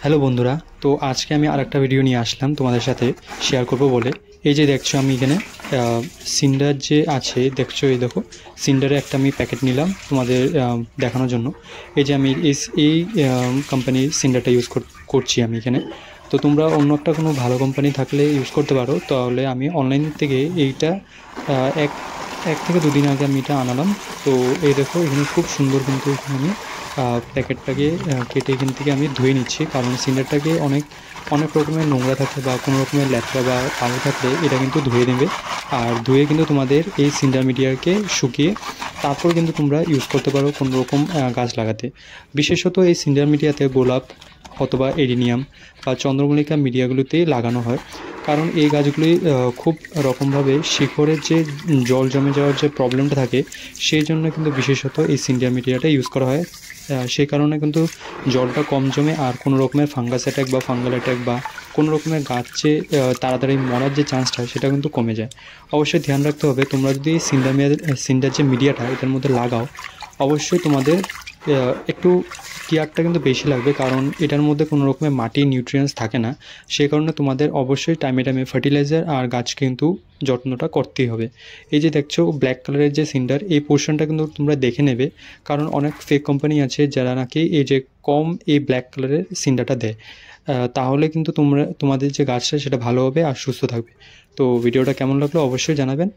Hello বন্ধুরা, তো আজকে আমি আরেকটা ভিডিও নিয়ে আসলাম তোমাদের সাথে শেয়ার করব বলে। এই যে দেখছো আমি এখানে সিন্ডার যে আছে দেখছো, এই দেখো সিন্ডারে একটা আমি প্যাকেট নিলাম তোমাদের দেখানোর জন্য। এই যে আমি এই কোম্পানির সিন্ডারটা ইউজ করছি আমি এখানে। তো তোমরা অন্য একটা কোনো ভালো কোম্পানি থাকলে ইউজ করতে পারো। তাহলে আমি অনলাইন থেকে এইটা এক এক থেকে দুদিন আগে আমি এটা আনালাম। তো এই দেখো এখানে খুব সুন্দর, কিন্তু এখানে আমি প্যাকেটটাকে কেটে এখান থেকে আমি ধুয়ে নিচ্ছি, কারণ সিন্ডারটাকে অনেক অনেক রকমের নোংরা থাকলে বা কোনো রকমের ল্যাটরা বা আলো থাকলে এটা কিন্তু ধুয়ে নেবে। আর ধুয়ে কিন্তু তোমাদের এই সিন্ডার মিডিয়াকে শুকিয়ে তারপর কিন্তু তোমরা ইউজ করতে পারো কোনো রকম গাছ লাগাতে। বিশেষত এই সিন্ডার মিডিয়াতে গোলাপ অথবা এডিনিয়াম বা চন্দ্রমল্লিকা মিডিয়াগুলোতেই লাগানো হয়, কারণ এই গাছগুলি খুব রকমভাবে শিকড়ের যে জল জমে যাওয়ার যে প্রবলেমটা থাকে, সেই জন্য কিন্তু বিশেষত এই সিন্ডিয়া মিডিয়াটা ইউজ করা হয়। সেই কারণে কিন্তু জলটা কম জমে আর কোনো রকমের ফাঙ্গাস অ্যাটাক বা ফাঙ্গাল অ্যাটাক বা কোনো রকমের গাছ যে তাড়াতাড়ি মরার যে চান্সটা সেটা কিন্তু কমে যায়। অবশ্যই ধ্যান রাখতে হবে, তোমরা যদি সিন্ডার যে মিডিয়াটা এটার মধ্যে লাগাও, অবশ্যই তোমাদের একটু কেয়ারটা কিন্তু বেশি লাগবে, কারণ এটার মধ্যে কোনো রকমের মাটি নিউট্রিয়েন্টস থাকে না। সেই কারণে তোমাদের অবশ্যই টাইমে টাইমে ফার্টিলাইজার আর গাছ কিন্তু যত্নটা করতেই হবে। এই যে দেখছো ব্ল্যাক কালারের যে সিন্ডার, এই পোর্শনটা কিন্তু তোমরা দেখে নেবে, কারণ অনেক ফেক কোম্পানি আছে যারা নাকি এই যে কম এই ব্ল্যাক কালারের সিন্ডারটা দেয়। তাহলে কিন্তু তোমাদের যে গাছটা সেটা ভালো হবে আর সুস্থ থাকবে। তো ভিডিওটা কেমন লাগলো অবশ্যই জানাবেন।